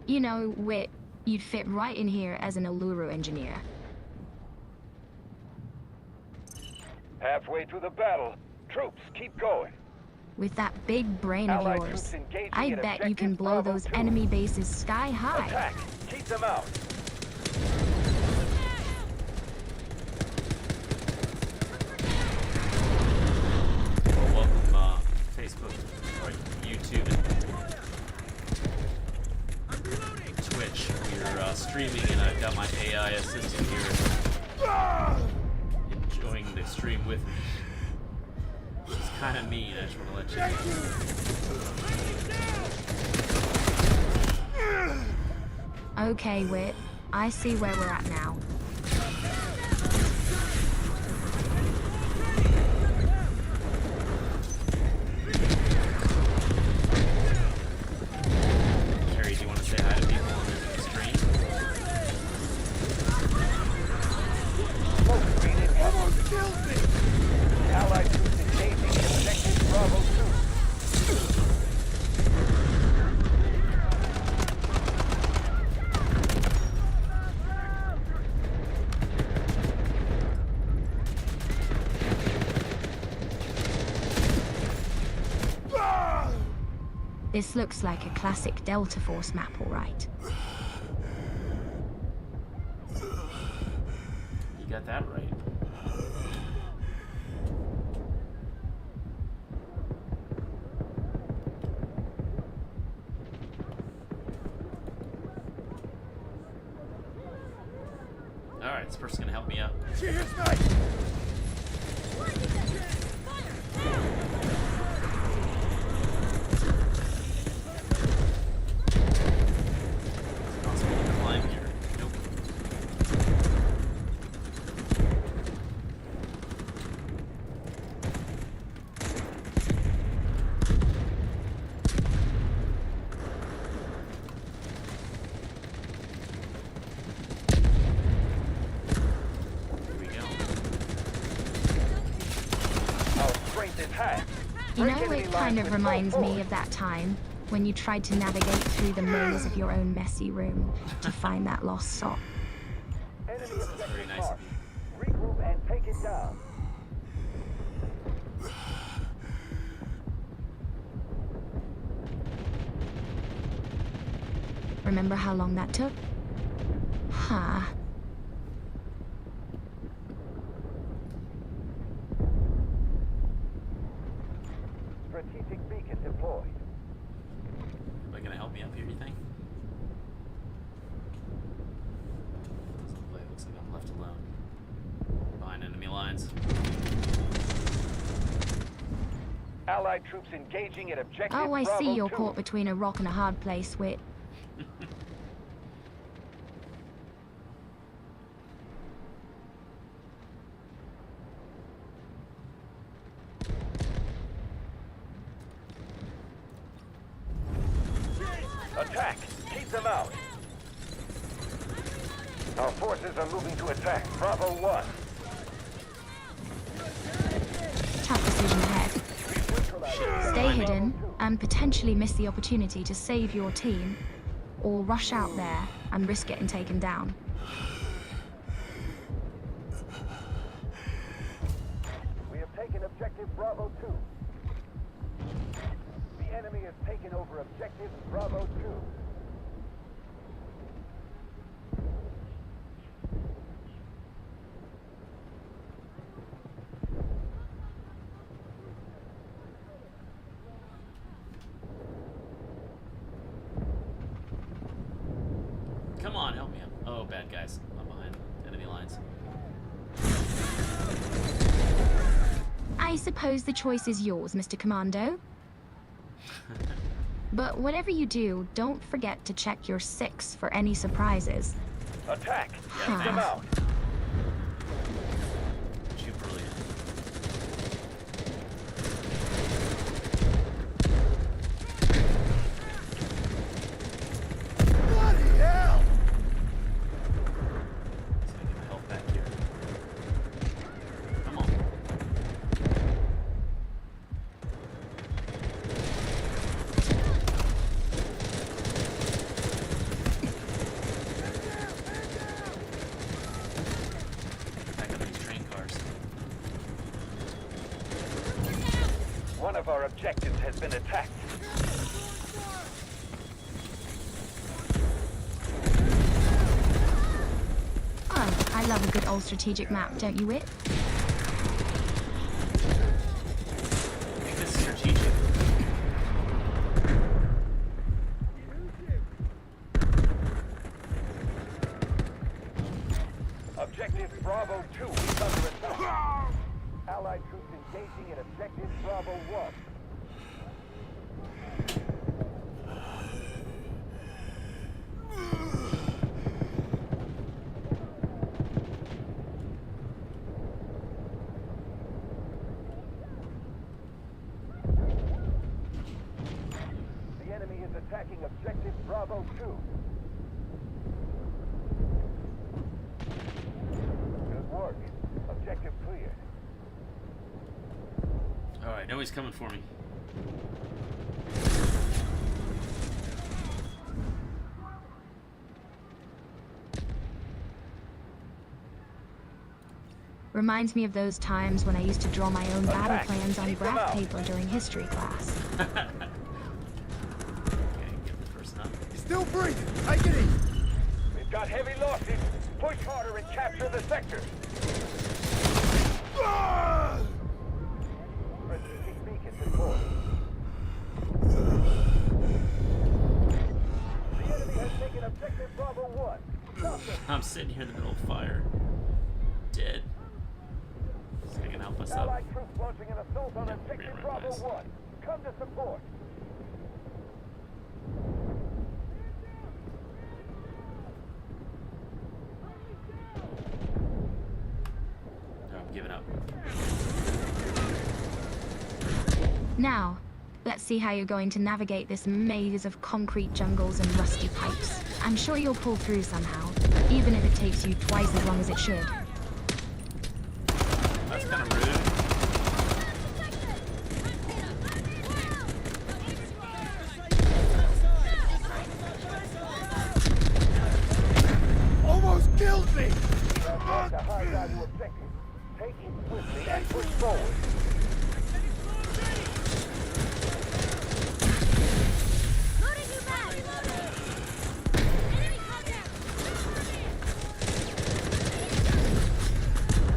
You know, Wit, you'd fit right in here as an Alluru engineer. Halfway through the battle. Troops, keep going. With that big brain of Allied yours, troops engaging I at bet you can objective blow Bravo those 2. enemy bases sky high. Attack! Keep them out. Well, welcome, Facebook, or YouTube, and Twitch. We're streaming, and I've got my AI assistant here enjoying the stream with me. It's kind of mean, I just want to let you know. Okay, Wit, I see where we're at now. Carrie, do you want to say hi to people on the stream? Smoke screen incoming. Almost killed me! Allied troops engaging at objective Bravo 2. This looks like a classic Delta Force map, all right. You got that right. Alright, this person's gonna help me out. Cheers, mate! Possible to climb here. Nope. Here we go. Our strength is high. You Break know, enemy it lines kind of with reminds full me force. of that time when you tried to navigate through the maze of your own messy room to find that lost sock. Enemy Very objective nice marked. of you. Regroup and take it down. Remember how long that took? Huh. Strategic beacon deployed. Am I gonna help me up here, you think? Doesn't look like it. Looks like I'm left alone. Behind enemy lines. Allied troops engaging at objective Oh, I Bravo see you're 2. caught between a rock and a hard place, Wit. Attack! Keep them out! Our forces are moving to attack Bravo 1. Tough decision ahead. Stay hidden and potentially miss the opportunity to save your team, or rush out there and risk getting taken down. We have taken objective Bravo 2. The enemy has taken over objective Bravo 2. Come on, help me up. Oh, bad guys. I'm behind enemy lines. I suppose the choice is yours, Mr. Commando. But whatever you do, don't forget to check your 6 for any surprises. Attack! Yeah, Keep them thanks. out! Shoot brilliant. Bloody hell! So I get my health back here. Come on. of our objectives has been attacked. Oh, I love a good old strategic map, don't you, Wit? I think this is strategic. Objective Bravo 2 is under attack. Allied troops engaging in Objective Bravo 1. The enemy is attacking Objective Bravo 2. Good work. Objective cleared. Alright, I know he's coming for me. Reminds me of those times when I used to draw my own battle Attack. plans on Keep them graph out. paper during history class. Okay, get the person up. He's still breathing. Take it easy. We've got heavy losses. Push harder and capture the sector. Strategic beacon deployed. The enemy has taken Objective Bravo 1. Stop them. I'm sitting here in the middle of fire. Dead. So I can help us up. Allied troops launching an assault on Yeah, Objective great Bravo randomize. 1. Come to support. No, I'm giving up. Now, let's see how you're going to navigate this maze of concrete jungles and rusty pipes. I'm sure you'll pull through somehow, even if it takes you twice as long as it should. That's kind of rude. Almost killed me. We have marked a high-value objective. Take it swiftly and push forward.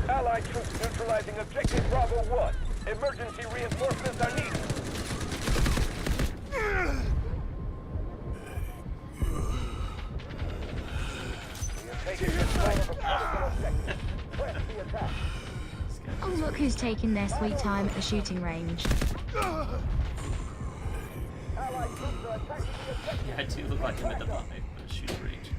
Allied troops neutralizing Objective Bravo 1. Emergency reinforcements are needed. We have taken control of a critical objective. Press the attack. This guy- Oh, look who's taking their sweet time at the shooting range. Allied troops are attacking the objective. Yeah, I do look like I'm at the shooting range.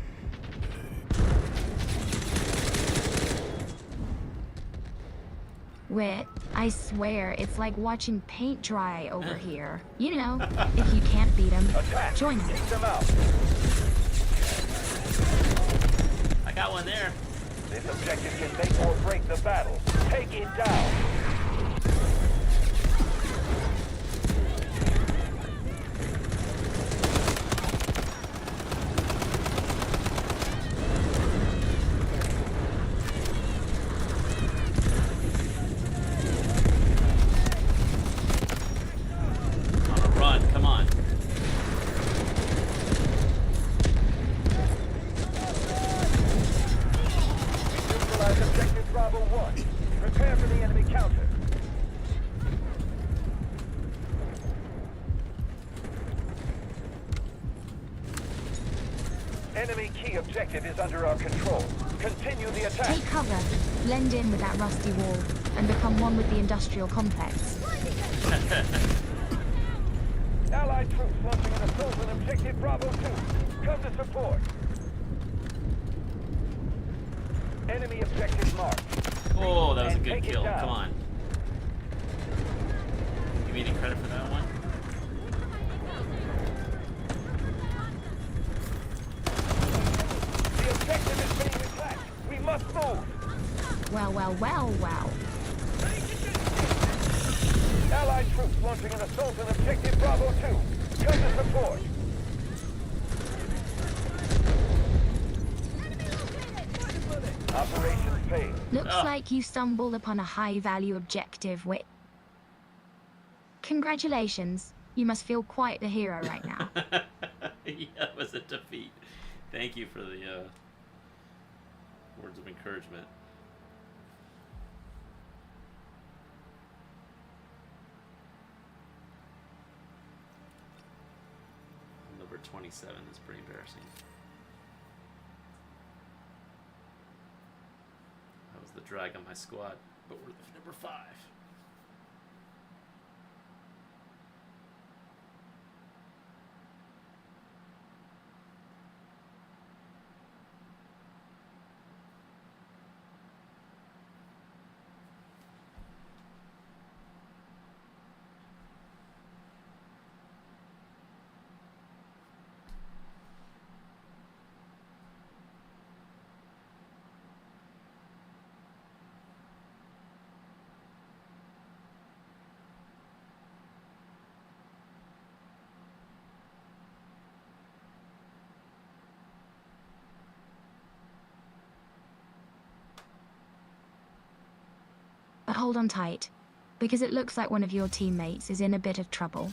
Wit, I swear, it's like watching paint dry over here. You know, if you can't beat them, Attack. join them. Take them out. I got one there. This objective can make or break the battle. Take it down. On a run, come on. Neutralize Objective Bravo 1. Prepare for the enemy counter. Enemy key objective is under our control. Continue the attack. Take cover, blend in with that rusty wall, and become one with the industrial complex. Allied troops launching an assault on Objective Bravo 2. Come to support. Enemy objective marked. Oh, that was a And good take it kill. down. Come on. Give me any credit for that one? The objective is being attacked. We must move. Well, well, well, well. Allied troops launching an assault on Objective Bravo 2. Come to support. Operation failed. Looks Ah. like you stumbled upon a high-value objective, Wit. Congratulations. You must feel quite the hero right now. Yeah, it was a defeat. Thank you for the words of encouragement. Number 27 is pretty embarrassing. That was the drag on my squad, but we're the number 5. But hold on tight, because it looks like one of your teammates is in a bit of trouble.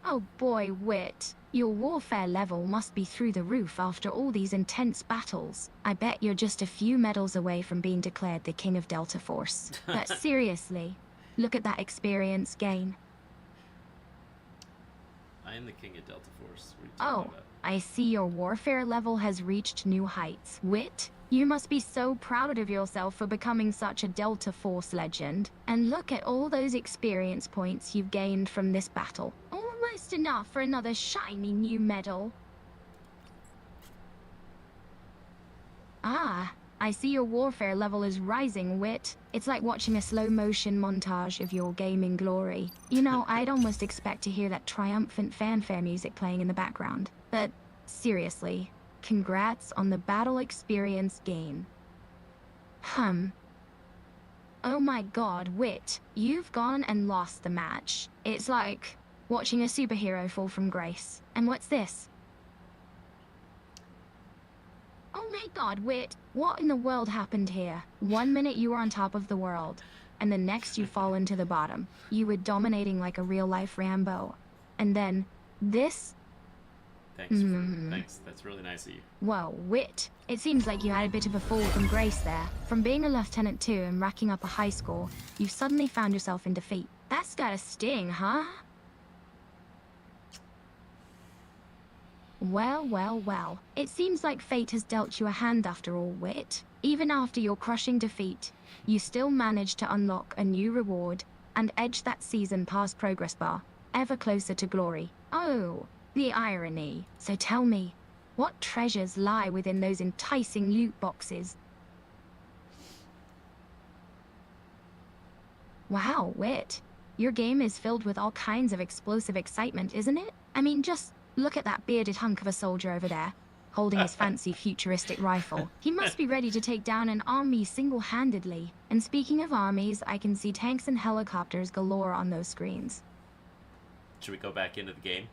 Oh boy, Wit. Your warfare level must be through the roof after all these intense battles. I bet you're just a few medals away from being declared the King of Delta Force. But seriously, look at that experience gain. I am the King of Delta Force. What are you Oh, talking about? I see your warfare level has reached new heights. Wit, you must be so proud of yourself for becoming such a Delta Force legend. And look at all those experience points you've gained from this battle. Almost enough for another shiny new medal. Ah, I see your warfare level is rising, Wit. It's like watching a slow-motion montage of your gaming glory. You know, I'd almost expect to hear that triumphant fanfare music playing in the background. But seriously, congrats on the battle experience gain. Oh my god, Wit, you've gone and lost the match. It's like watching a superhero fall from grace. And what's this? Oh my god, Wit, what in the world happened here? 1 minute you were on top of the world, and the next you fall into the bottom. You were dominating like a real-life Rambo. And then, this? Thanks. Thanks. That's really nice of you. Whoa, Wit. It seems like you had a bit of a fall from grace there. From being a Lieutenant 2 and racking up a high score, you've suddenly found yourself in defeat. That's gotta sting, huh? Well, well, well. It seems like fate has dealt you a hand after all, Wit. Even after your crushing defeat, you still managed to unlock a new reward and edge that season past progress bar, ever closer to glory. Oh, the irony. So tell me, what treasures lie within those enticing loot boxes? Wow, Wit. Your game is filled with all kinds of explosive excitement, isn't it? I mean, just look at that bearded hunk of a soldier over there, holding his fancy futuristic rifle. He must be ready to take down an army single-handedly. And speaking of armies, I can see tanks and helicopters galore on those screens. Should we go back into the game?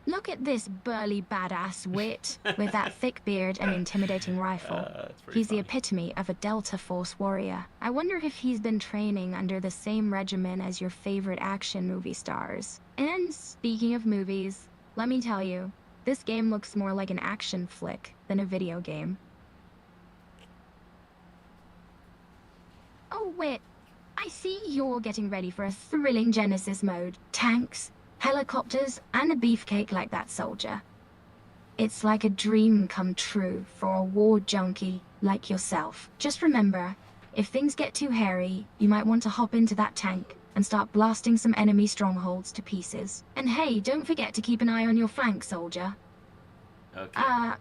Look at this burly badass Wit, with that thick beard and intimidating rifle. That's pretty He's the funny. epitome of a Delta Force warrior. I wonder if he's been training under the same regimen as your favorite action movie stars. And speaking of movies, let me tell you, this game looks more like an action flick than a video game. Oh, Wit, I see you're getting ready for a thrilling Genesis mode. Tanks, helicopters, and a beefcake like that soldier. It's like a dream come true for a war junkie like yourself. Just remember, if things get too hairy, you might want to hop into that tank and start blasting some enemy strongholds to pieces. And hey, don't forget to keep an eye on your flank, soldier. Okay.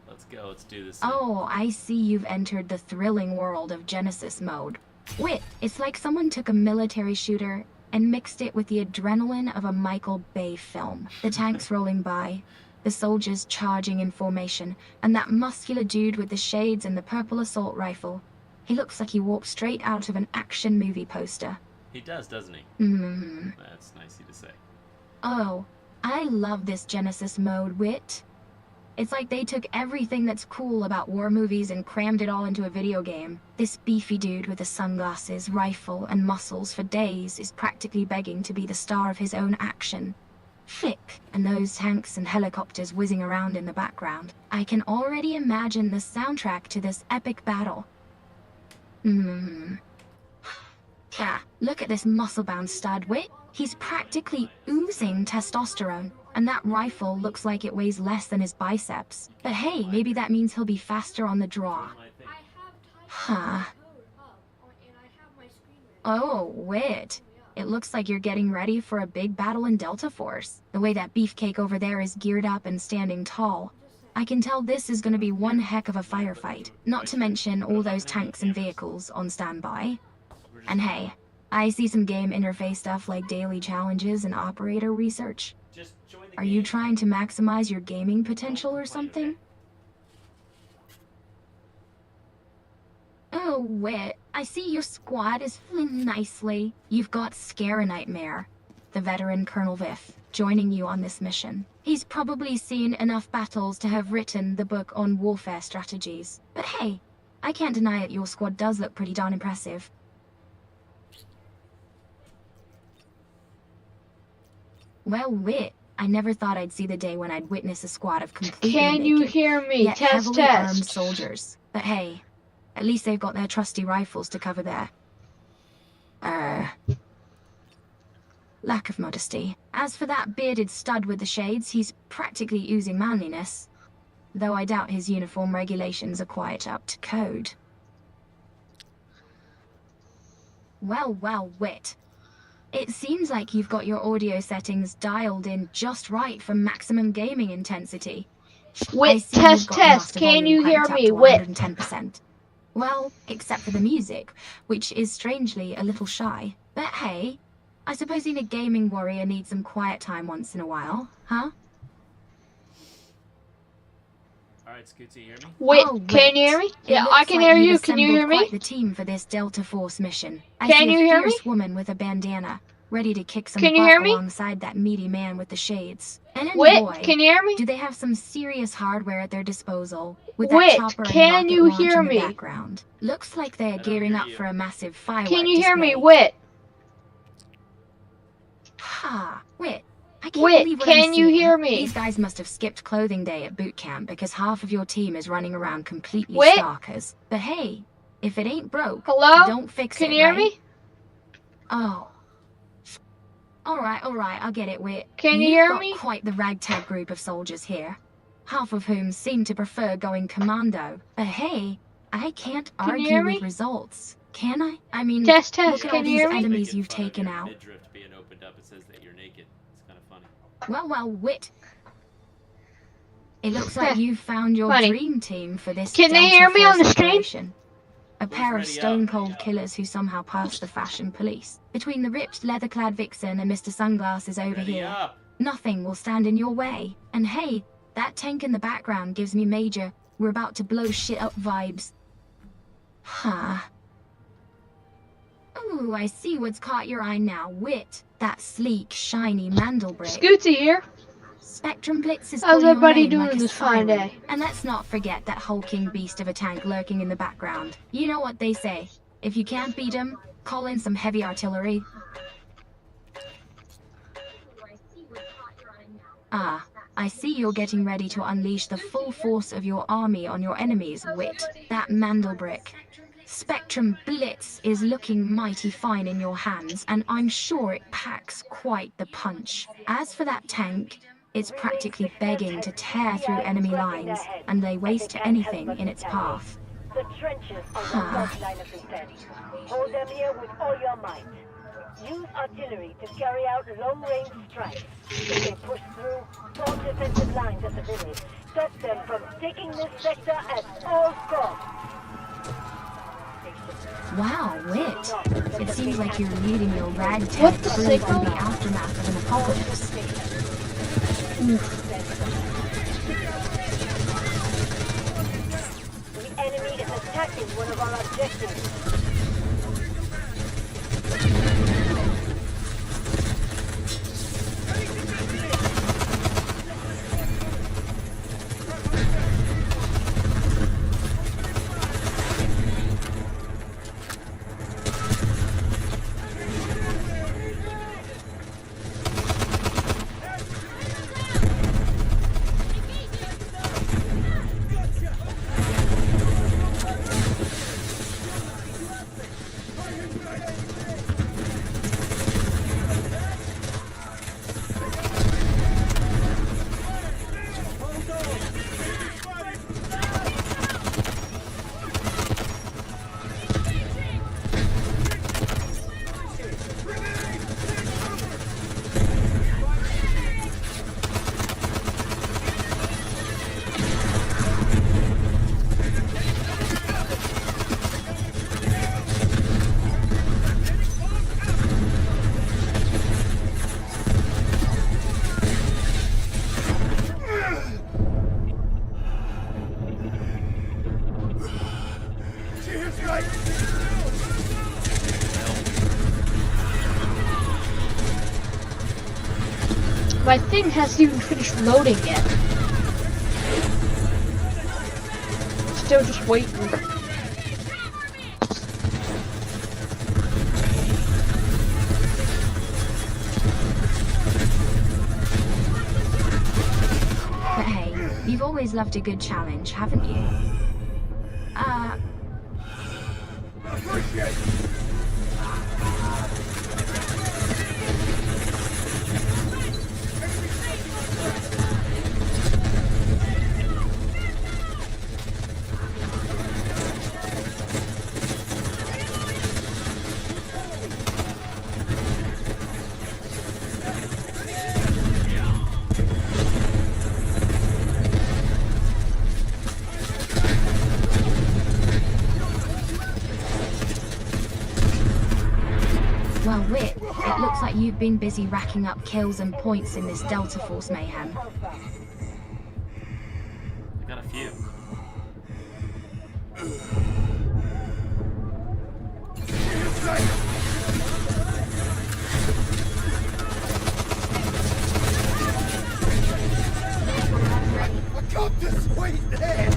Let's go. Let's do this. Thing. Oh, I see you've entered the thrilling world of Genesis mode. Wait, it's like someone took a military shooter and mixed it with the adrenaline of a Michael Bay film. The tanks rolling by, the soldiers charging in formation, and that muscular dude with the shades and the purple assault rifle. He looks like he walked straight out of an action movie poster. He does, doesn't he? Hmm. That's nice of you to say. Oh, I love this Genesis mode, Wit. It's like they took everything that's cool about war movies and crammed it all into a video game. This beefy dude with the sunglasses, rifle, and muscles for days is practically begging to be the star of his own action. Flick, and those tanks and helicopters whizzing around in the background. I can already imagine the soundtrack to this epic battle. Yeah, look at this muscle-bound stud, Wit. He's practically oozing testosterone. And that rifle looks like it weighs less than his biceps. But hey, maybe that means he'll be faster on the draw. Huh. Oh, wait. It looks like you're getting ready for a big battle in Delta Force. The way that beefcake over there is geared up and standing tall. I can tell this is going to be one heck of a firefight. Not to mention all those tanks and vehicles on standby. And hey, I see some game interface stuff like daily challenges and operator research. Are you trying to maximize your gaming potential or something? Oh, wait. I see your squad is filling nicely. You've got Scare Nightmare, the veteran Colonel Viff, joining you on this mission. He's probably seen enough battles to have written the book on warfare strategies. But hey, I can't deny it, your squad does look pretty darn impressive. Well, Wit, I never thought I'd see the day when I'd witness a squad of completely Can you naked, hear me? yet Test, heavily armed test. soldiers. But hey, at least they've got their trusty rifles to cover their... lack of modesty. As for that bearded stud with the shades, he's practically oozing manliness. Though I doubt his uniform regulations are quite up to code. Well, Wit. It seems like you've got your audio settings dialed in just right for maximum gaming intensity. I Wit, see you've test, got test. master Can volume you hear cranked up me? to Wit. 110%. Well, except for the music, which is strangely a little shy. But hey, I suppose even a gaming warrior needs some quiet time once in a while, huh? Alright, Scootsy, you hear me? Wait, Oh, can you hear me? Yeah, I can hear you. Can you hear me? Quite the team for this Delta Force mission. I Can see you a hear me? fierce woman with a bandana, ready to kick some Can you butt hear me? alongside that meaty man with the shades. And then Wit, boy, can you hear me? do they have some serious hardware at their disposal with Wit, that chopper and can rocket you launch hear in the me? background. Looks like they're don't gearing hear up you. for a massive firework Can you hear me? display. Wit. Ha, Wit. I can't Wit, believe what I'm can you seeing. hear me? These guys must have skipped clothing day at boot camp because half of your team is running around completely Wit? starkers. But hey, if it ain't broke, Hello? don't fix Can it, you hear right? me? Oh. Alright, I'll get it, Wit. Can you You've hear got me? quite the ragtag group of soldiers here. Half of whom seem to prefer going commando. But hey, I can't Can you argue hear with me? results. Can I? I mean, Test, look test. at all Can you these hear me? enemies Making you've fun of taken your out. midriff being opened up, it says that you're naked. It's kind of funny. Well, Wit. It looks like you've found your Funny. dream team for this Can they Delta hear me on Force the stream? operation. A pair of ready up? stone-cold killers who somehow passed the fashion police. Between the ripped, leather-clad vixen and Mr. Sunglasses over Ready here, up! nothing will stand in your way. And hey, that tank in the background gives me major, we're about to blow shit up vibes. Huh. Ooh, I see what's caught your eye now, Wit. That sleek, shiny Mandelbrick. Scootsy here. Spectrum Blitz is How's calling your everybody name doing like a this fine siren. day? And let's not forget that hulking beast of a tank lurking in the background. You know what they say. If you can't beat 'em, call in some heavy artillery. Ah, I see you're getting ready to unleash the full force of your army on your enemies, Wit. That Mandelbrick. Spectrum Blitz is looking mighty fine in your hands, and I'm sure it packs quite the punch. As for that tank, it's practically begging to tear through enemy lines and lay waste to anything in its path. The trenches are the front line of defense. Hold them here with all your might. Use artillery to carry out long-range strikes. If they push through, form defensive lines at the village. Stop them from taking this sector at all costs. Wow, Wit. It seems like you're leading your ragtag What the crew signal? through the aftermath of an apocalypse. The enemy is attacking one of our objectives. My thing hasn't even finished loading yet. Still just waiting. But hey, you've always loved a good challenge, haven't you? Well, Wit, it looks like you've been busy racking up kills and points in this Delta Force mayhem. I got a few. I got this weight there!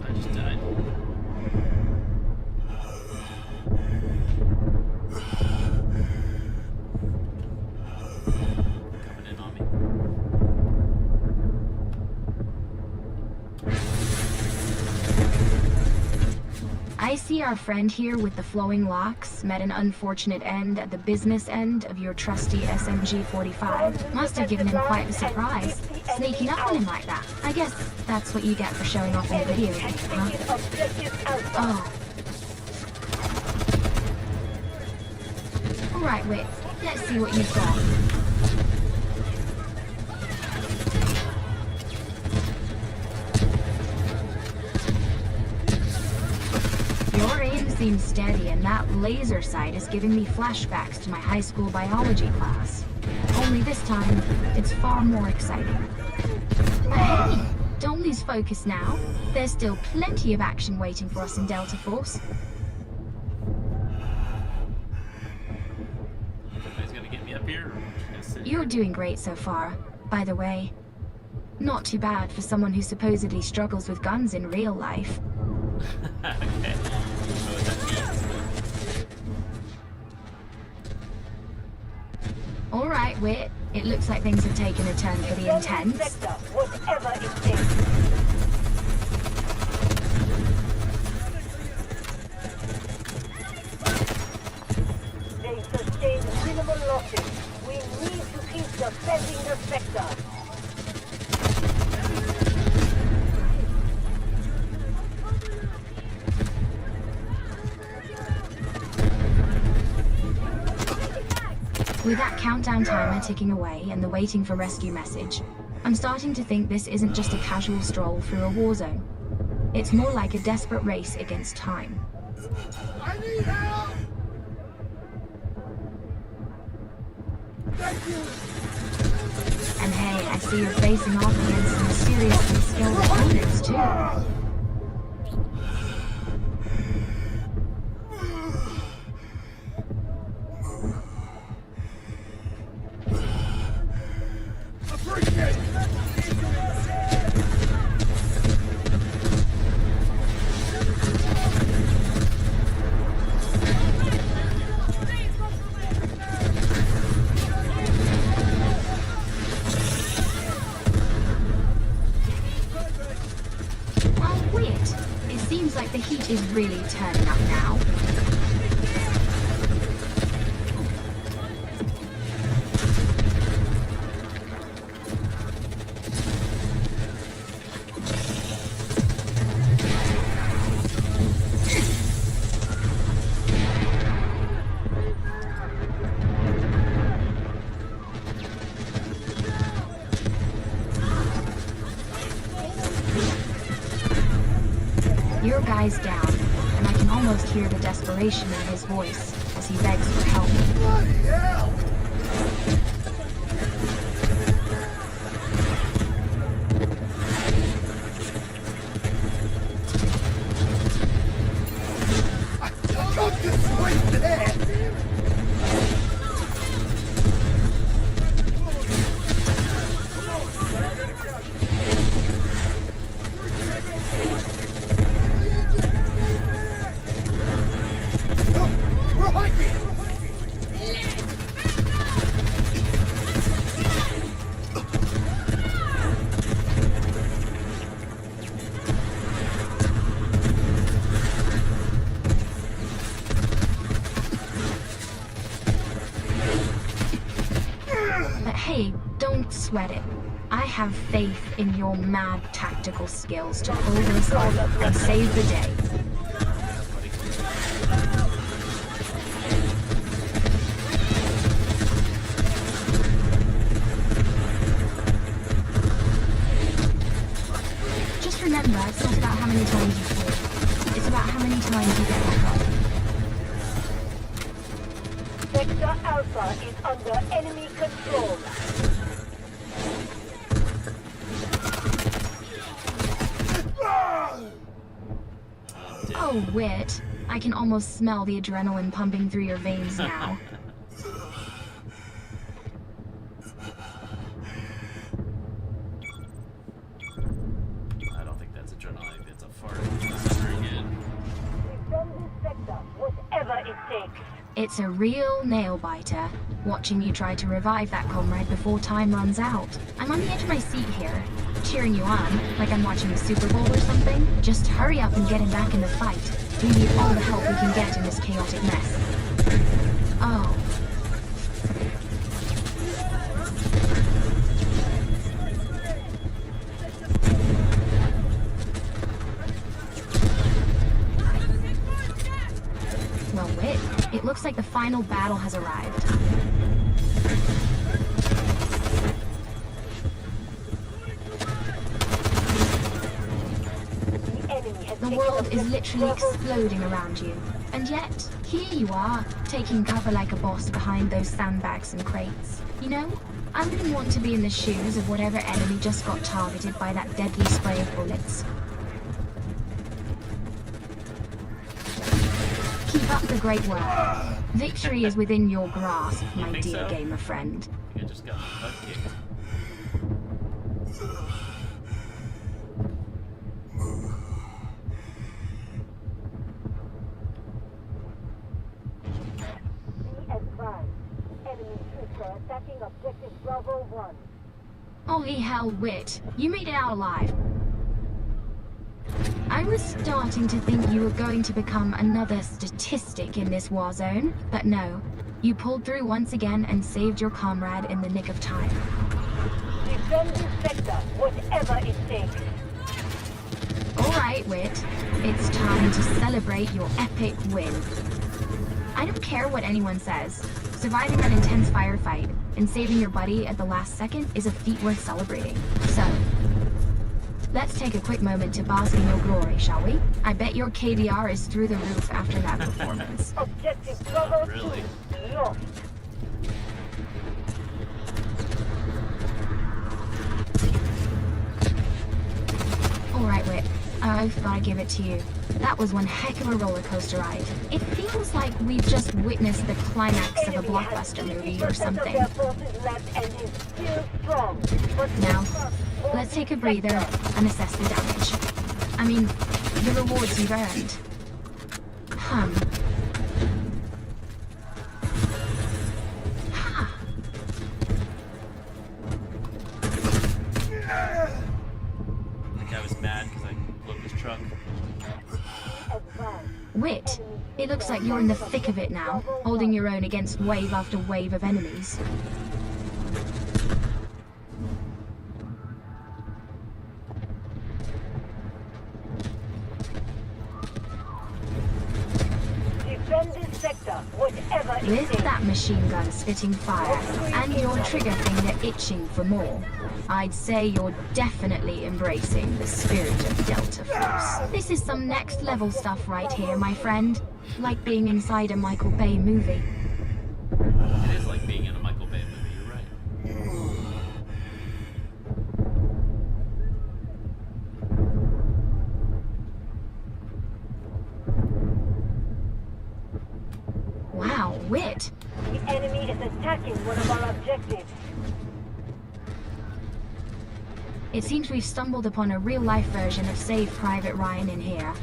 I just died. Coming in on me. I see our friend here with the flowing locks met an unfortunate end at the business end of your trusty SMG-45. Must have given him quite the surprise, sneaking up on him like that. I guess that's what you get for showing off in a video game, huh? Oh. Alright, Wit, let's see what you've got. Your aim seems steady, and that laser sight is giving me flashbacks to my high school biology class. Only this time, it's far more exciting. But hey, don't lose focus now. There's still plenty of action waiting for us in Delta Force. Somebody's gonna get me up here, or I'm just gonna sit You're here? doing great so far, by the way. Not too bad for someone who supposedly struggles with guns in real life. Okay. I don't know what that means. Alright, Wit. It looks like things have taken a turn for the intense. Whatever it takes. With that countdown timer ticking away and the waiting for rescue message, I'm starting to think this isn't just a casual stroll through a war zone. It's more like a desperate race against time. I need help! Thank you! And hey, I see you're facing off against some seriously skilled opponents too. Appreciate it! Well, weird. It seems like the heat is really turning up now. Your guy's down, and I can almost hear the desperation in his voice as he begs for help. Bloody hell! I got this right there! But hey, don't sweat it. I have faith in your mad tactical skills to pull this off and save the day. Just remember, it's not about how many times you fall. It's about how many times you get back up. Sector Alpha is under enemy control. Oh, Wit. I can almost smell the adrenaline pumping through your veins now. I don't think that's adrenaline. It's a fart. Whispering in. Defend this sector, whatever it takes. It's a real nail-biter, watching you try to revive that comrade before time runs out. I'm on the edge of my seat here, cheering you on, like I'm watching the Super Bowl or something. Just hurry up and get him back in the fight. We need all the help we can get in this chaotic mess. Oh. Well, Wit, it looks like the final battle has arrived. The world is literally exploding around you. And yet, here you are, taking cover like a boss behind those sandbags and crates. You know, I wouldn't want to be in the shoes of whatever enemy just got targeted by that deadly spray of bullets. Keep up the great work. Victory is within your grasp, my think dear so? gamer friend. I think I just got my butt kicked. Be advised. Enemy troops are attacking objective Bravo 1. Holy hell, Wit. You made it out alive. I was starting to think you were going to become another statistic in this war zone, but no. You pulled through once again and saved your comrade in the nick of time. Defend this sector, whatever it takes. Alright, Wit. It's time to celebrate your epic win. I don't care what anyone says. Surviving an intense firefight and saving your buddy at the last second is a feat worth celebrating. So, let's take a quick moment to bask in your glory, shall we? I bet your KDR is through the roof after that performance. Objective Bravo Really? 2 lost. Alright, Whit. I've gotta give it to you. That was one heck of a roller coaster ride. It feels like we've just witnessed the climax of a blockbuster movie or something. Now, let's take a breather and assess the damage. I mean, the rewards you've earned. Huh. The guy was mad because I blew up his truck. Whit, it looks like you're in the thick of it now, holding your own against wave after wave of enemies. Defend this sector, whatever it With takes. that machine gun spitting fire and your trigger finger itching for more, I'd say you're definitely embracing the spirit of Delta Force. This is some next level stuff right here, my friend. Like being inside a Michael Bay movie. It is like being in a Michael Bay movie, you're right. Wow, Whit. The enemy is attacking one of our objectives. It seems we've stumbled upon a real-life version of Save Private Ryan in here.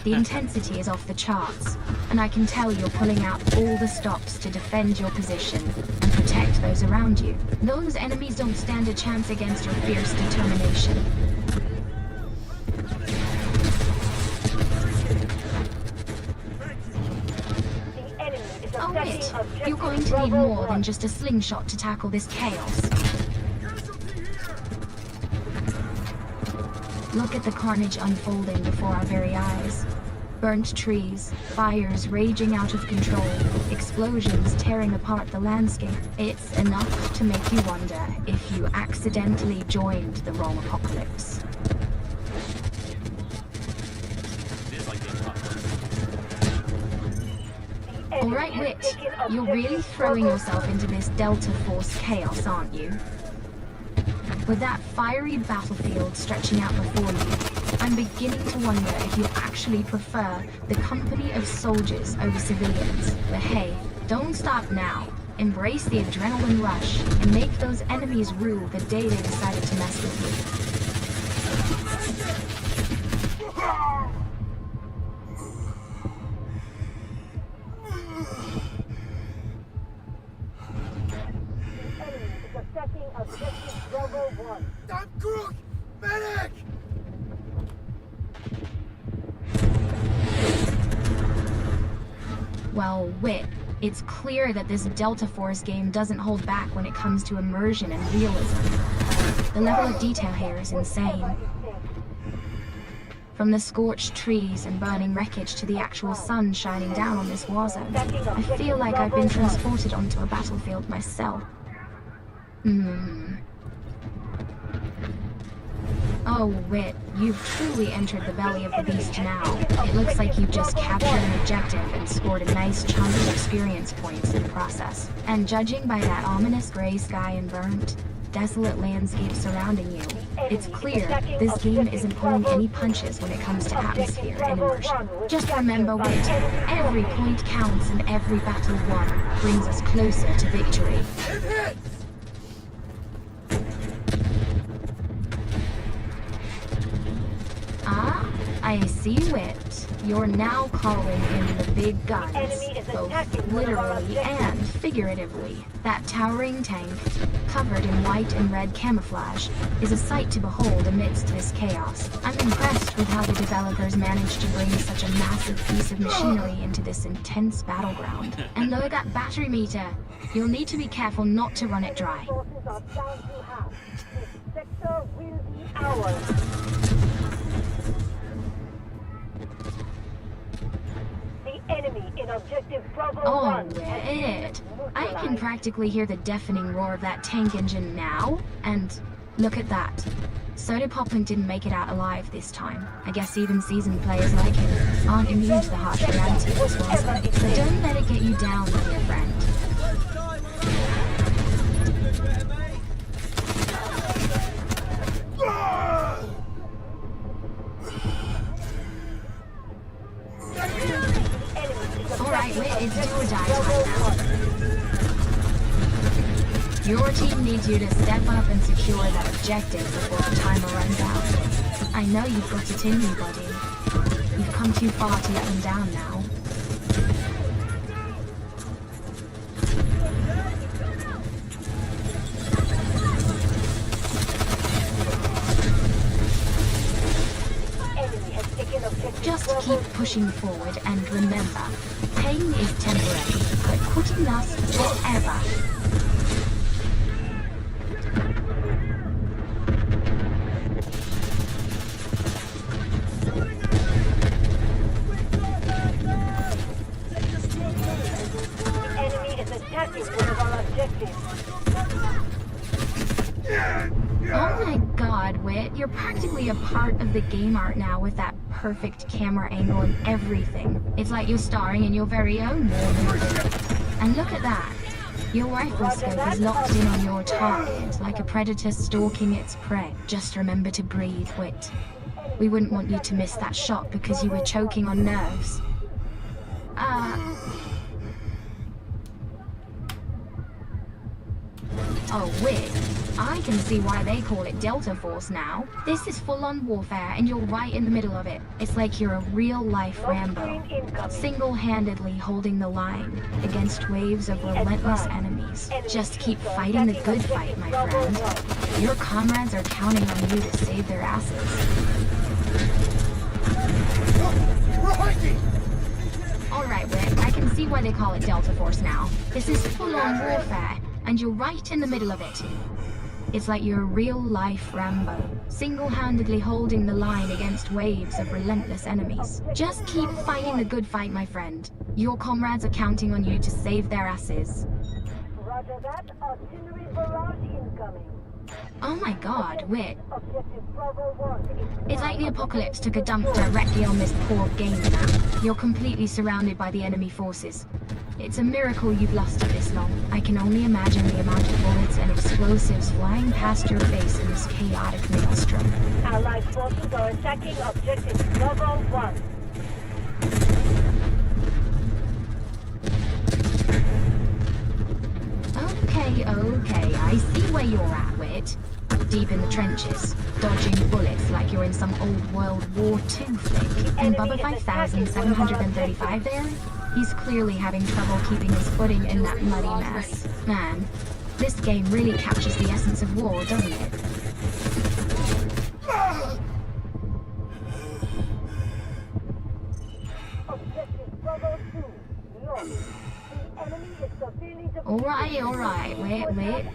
The intensity is off the charts, and I can tell you're pulling out all the stops to defend your position and protect those around you. Those enemies don't stand a chance against your fierce determination. The enemy is Oh, attacking Whit, objective you're going to need Bravo more 1. than just a slingshot to tackle this chaos. Look at the carnage unfolding before our very eyes. Burnt trees, fires raging out of control, explosions tearing apart the landscape. It's enough to make you wonder if you accidentally joined the wrong apocalypse. It is like being in a Michael Bay. Alright, Whit, you're really throwing yourself into this Delta Force chaos, aren't you? With that fiery battlefield stretching out before you, I'm beginning to wonder if you actually prefer the company of soldiers over civilians. But hey, don't stop now. Embrace the adrenaline rush and make those enemies rue the day they decided to mess with you. The enemy is attacking objective Bravo 1. I'm Grook! Medic! Well, Whit, it's clear that this Delta Force game doesn't hold back when it comes to immersion and realism. The level of detail here is insane. From the scorched trees and burning wreckage to the actual sun shining down on this war zone, I feel like I've been transported onto a battlefield myself. Oh, Whit, you've truly entered the belly of the beast now. It looks like you've just captured an objective and scored a nice chunk of experience points in the process. And judging by that ominous gray sky and burnt, desolate landscape surrounding you, it's clear this game isn't pulling any punches when it comes to atmosphere and immersion. Just remember, Whit, every point counts and every battle won brings us closer to victory. It hits! Ah, I see, Whit. You're now calling in the big guns, enemy is both attacking one of our literally objectives. and figuratively. That towering tank, covered in white and red camouflage, is a sight to behold amidst this chaos. I'm impressed with how the developers managed to bring such a massive piece of machinery into this intense battleground. And lower that battery meter. You'll need to be careful not to run it dry. Forces are down to half. This sector will be ours. The Enemy in objective Bravo Oh, 1. Wit. I can practically hear the deafening roar of that tank engine now. And look at that. Soda Poplink didn't make it out alive this time. I guess even seasoned players like him aren't immune to the harsh reality of this one. But don't let it get you down, my dear friend. Alright, Wit, it's do or die time now. Your team needs you to step up and secure that objective before the timer runs out. I know you've got it in you, buddy. You've come too far to let them down now. Enemy has taken objective Just Bravo keep pushing forward and remember, pain is temporary, but quitting lasts forever. Enemy is attacking one of our objectives. Oh my god, Wit, you're practically a part of the game art now with that perfect camera angle and everything. It's like you're starring in your very own movie. And look at that. Your rifle scope is locked in on your target, like a predator stalking its prey. Just remember to breathe, Wit. We wouldn't want you to miss that shot because you were choking on nerves. Oh, Wit, I can see why they call it Delta Force now. This is full-on warfare, and you're right in the middle of it. It's like you're a real-life Rambo, single-handedly holding the line against waves of relentless enemies. Just keep fighting the good fight, my friend. Your comrades are counting on you to save their asses. Righty! Alright, Wit, I can see why they call it Delta Force now. This is full-on warfare, and you're right in the middle of it. It's like you're a real-life Rambo, single-handedly holding the line against waves of relentless enemies. Just keep fighting the good fight, my friend. Your comrades are counting on you to save their asses. Roger that. Artillery barrage incoming. Oh my god, Wit. Objective Bravo 1 is It's like the apocalypse took a dump directly on this poor game map. You're completely surrounded by the enemy forces. It's a miracle you've lasted this long. I can only imagine the amount of bullets and explosives flying past your face in this chaotic maelstrom. Allied forces are attacking objective Bravo 1. Okay, I see where you're at, Wit. Deep in the trenches, dodging bullets like you're in some old World War II flick. And Bubba 5735 there? He's clearly having trouble keeping his footing in that muddy mess. Man, this game really captures the essence of war, doesn't it? Objective Bravo 2. North. The enemy is severely depleted. Alright, wait.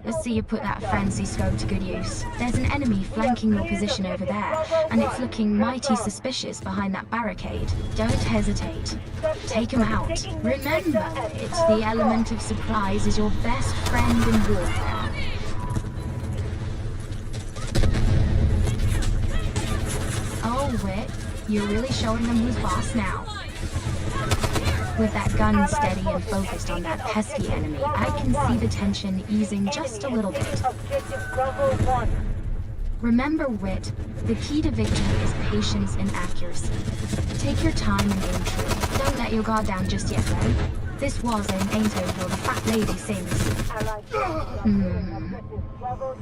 Let's see you put that fancy scope to good use. There's an enemy flanking your position over there, and it's looking mighty suspicious behind that barricade. Don't hesitate. Take him out. Remember, it's the element of surprise is your best friend in warfare. Oh, Wit, you're really showing them who's boss now. With that gun steady and focused on that pesky enemy, I can see the tension easing just a little bit. Objective Bravo 1. Remember, Wit, the key to victory is patience and accuracy. Take your time and aim true. Don't let your guard down just yet, though. This was and ain't over the fat lady sings. Allied forces are clearing objective Bravo 2.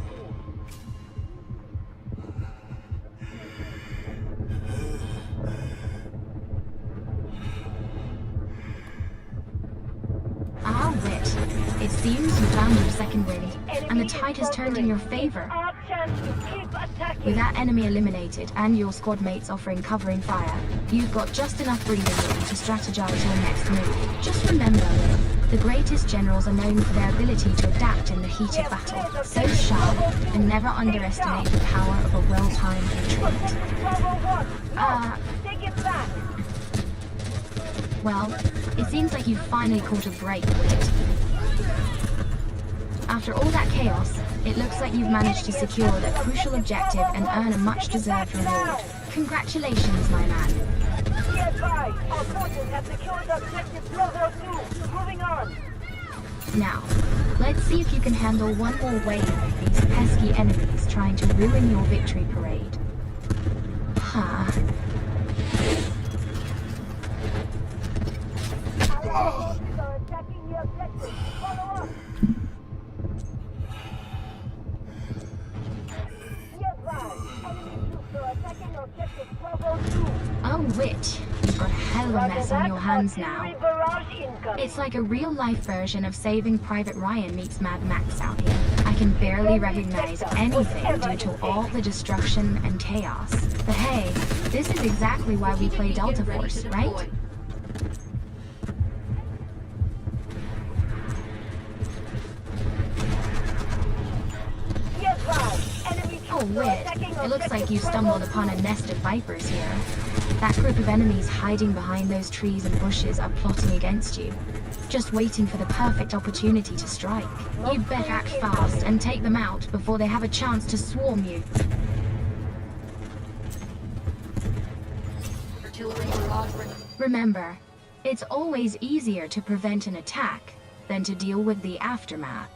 Ah, Wit. It seems you found your second wind, and the tide has turned in your favor. Our chance to keep attacking. With that enemy eliminated and your squad mates offering covering fire, you've got just enough breathing room to strategize your next move. Just remember, Wit, the greatest generals are known for their ability to adapt in the heat of battle. So sharp, and never underestimate the power of a well-timed retreat. Bravo 1. Take it back. Well, it seems like you've finally caught a break, Wit. After all that chaos, it looks like you've managed to secure that crucial objective and earn a much-deserved reward. Congratulations, my man. Be advised, our forces have secured objective Bravo 2. Moving on. Now, let's see if you can handle one more wave of these pesky enemies trying to ruin your victory parade. Huh. Our forces are attacking the objective. Follow up. Be advised, enemy troops are attacking objective Bravo 2. Oh, Wit, you've got a hell of a mess on your hands now. Artillery barrage incoming. It's like a real-life version of Saving Private Ryan meets Mad Max out here. I can barely recognize anything due to all the destruction and chaos. But hey, this is exactly why we play Delta Force, right? Be advised, enemy Oh, troops are Wit, attacking it looks like objective you stumbled Bravo upon a nest of vipers here. That group of enemies hiding behind those trees and bushes are plotting against you. Just waiting for the perfect opportunity to strike. You better act fast and take them out before they have a chance to swarm you. Remember, it's always easier to prevent an attack than to deal with the aftermath.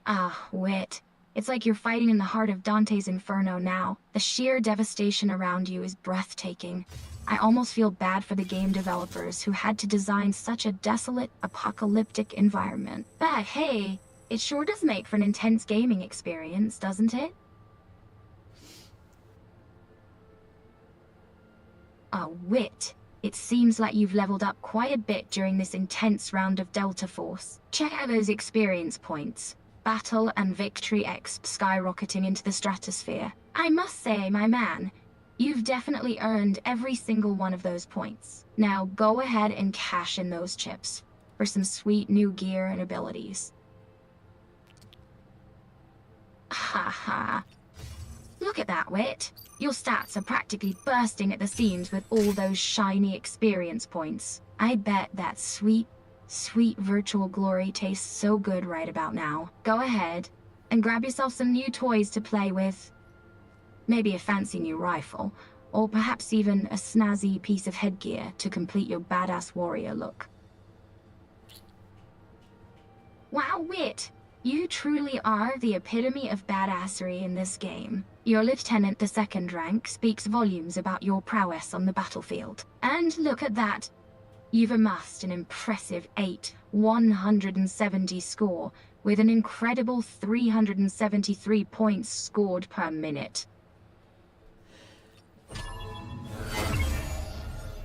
Ah, Wit. It's like you're fighting in the heart of Dante's Inferno now. The sheer devastation around you is breathtaking. I almost feel bad for the game developers who had to design such a desolate, apocalyptic environment. But hey, it sure does make for an intense gaming experience, doesn't it? Ah, Wit. It seems like you've leveled up quite a bit during this intense round of Delta Force. Check out those experience points. Battle and Victory X skyrocketing into the stratosphere. I must say, my man, you've definitely earned every single one of those points. Now go ahead and cash in those chips for some sweet new gear and abilities. Ha ha. Look at that, Wit. Your stats are practically bursting at the seams with all those shiny experience points. I bet that sweet virtual glory tastes so good right about now. Go ahead and grab yourself some new toys to play with. Maybe a fancy new rifle, or perhaps even a snazzy piece of headgear to complete your badass warrior look. Wow, Wit! You truly are the epitome of badassery in this game. Your Lieutenant the Second rank speaks volumes about your prowess on the battlefield. And look at that! You've amassed an impressive 170 score, with an incredible 373 points scored per minute.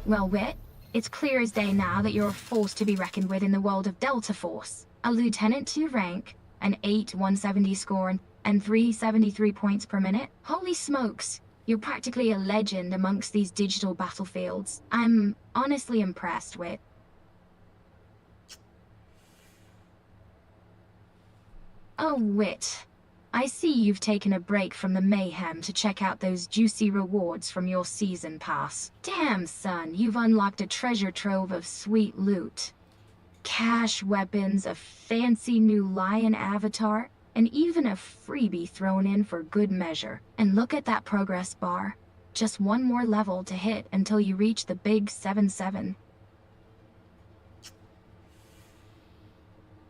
Well, Wit, it's clear as day now that you're a force to be reckoned with in the world of Delta Force. A Lieutenant 2 rank, an 170 score, and 373 points per minute? Holy smokes! You're practically a legend amongst these digital battlefields. I'm honestly impressed, Wit. Oh, Wit. I see you've taken a break from the mayhem to check out those juicy rewards from your season pass. Damn, son, you've unlocked a treasure trove of sweet loot. Cash, weapons, a fancy new lion avatar, and even a freebie thrown in for good measure. And look at that progress bar. Just one more level to hit until you reach the big 7-7.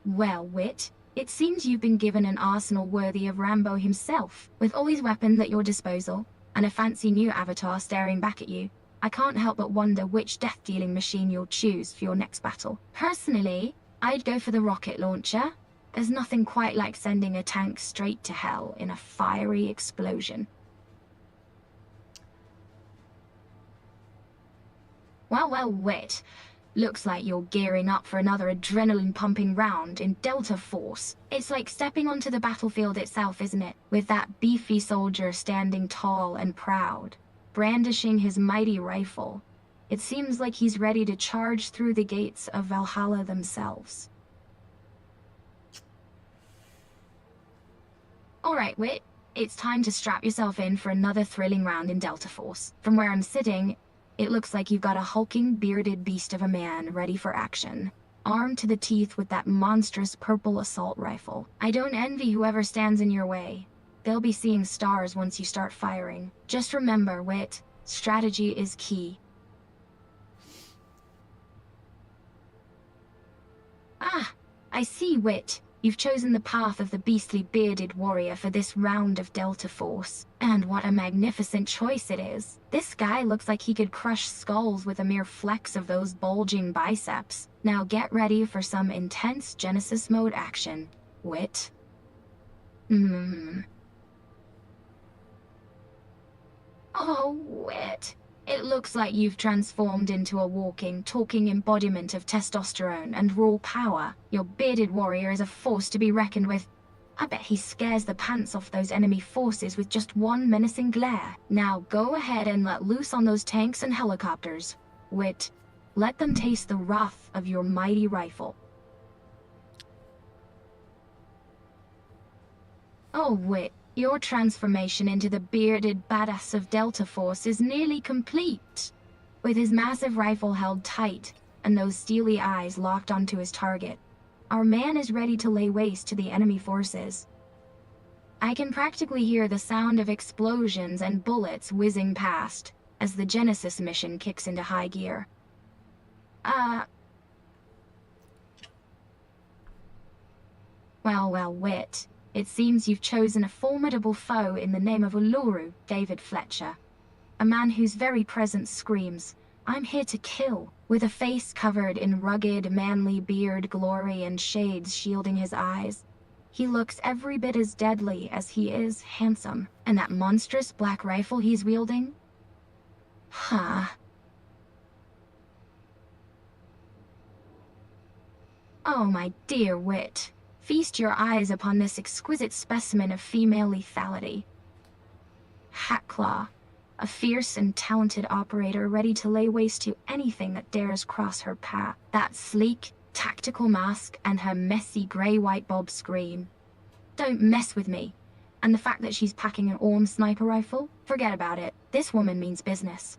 Well, Wit, it seems you've been given an arsenal worthy of Rambo himself. With all these weapons at your disposal, and a fancy new avatar staring back at you, I can't help but wonder which death-dealing machine you'll choose for your next battle. Personally, I'd go for the rocket launcher. There's nothing quite like sending a tank straight to hell in a fiery explosion. Well, Wit. Looks like you're gearing up for another adrenaline-pumping round in Delta Force. It's like stepping onto the battlefield itself, isn't it? With that beefy soldier standing tall and proud, brandishing his mighty rifle. It seems like he's ready to charge through the gates of Valhalla themselves. Alright, Wit. It's time to strap yourself in for another thrilling round in Delta Force. From where I'm sitting, it looks like you've got a hulking, bearded beast of a man ready for action, armed to the teeth with that monstrous purple assault rifle. I don't envy whoever stands in your way. They'll be seeing stars once you start firing. Just remember, Wit, strategy is key. Ah, I see, Wit. You've chosen the path of the beastly bearded warrior for this round of Delta Force. And what a magnificent choice it is. This guy looks like he could crush skulls with a mere flex of those bulging biceps. Now get ready for some intense Genesis mode action, Wit. Oh, Wit. It looks like you've transformed into a walking, talking embodiment of testosterone and raw power. Your bearded warrior is a force to be reckoned with. I bet he scares the pants off those enemy forces with just one menacing glare. Now go ahead and let loose on those tanks and helicopters. Wit, let them taste the wrath of your mighty rifle. Oh, Wit. Your transformation into the bearded badass of Delta Force is nearly complete. With his massive rifle held tight and those steely eyes locked onto his target, our man is ready to lay waste to the enemy forces. I can practically hear the sound of explosions and bullets whizzing past as the Genesis mission kicks into high gear. Well, Wit. It seems you've chosen a formidable foe in the name of Uluru, David Fletcher. A man whose very presence screams, "I'm here to kill," with a face covered in rugged, manly beard glory and shades shielding his eyes. He looks every bit as deadly as he is handsome. And that monstrous black rifle he's wielding? Huh. Oh, my dear Wit. Feast your eyes upon this exquisite specimen of female lethality. Hatclaw, a fierce and talented operator ready to lay waste to anything that dares cross her path. That sleek, tactical mask and her messy grey-white bob scream. Don't mess with me. And the fact that she's packing an Orm sniper rifle? Forget about it. This woman means business.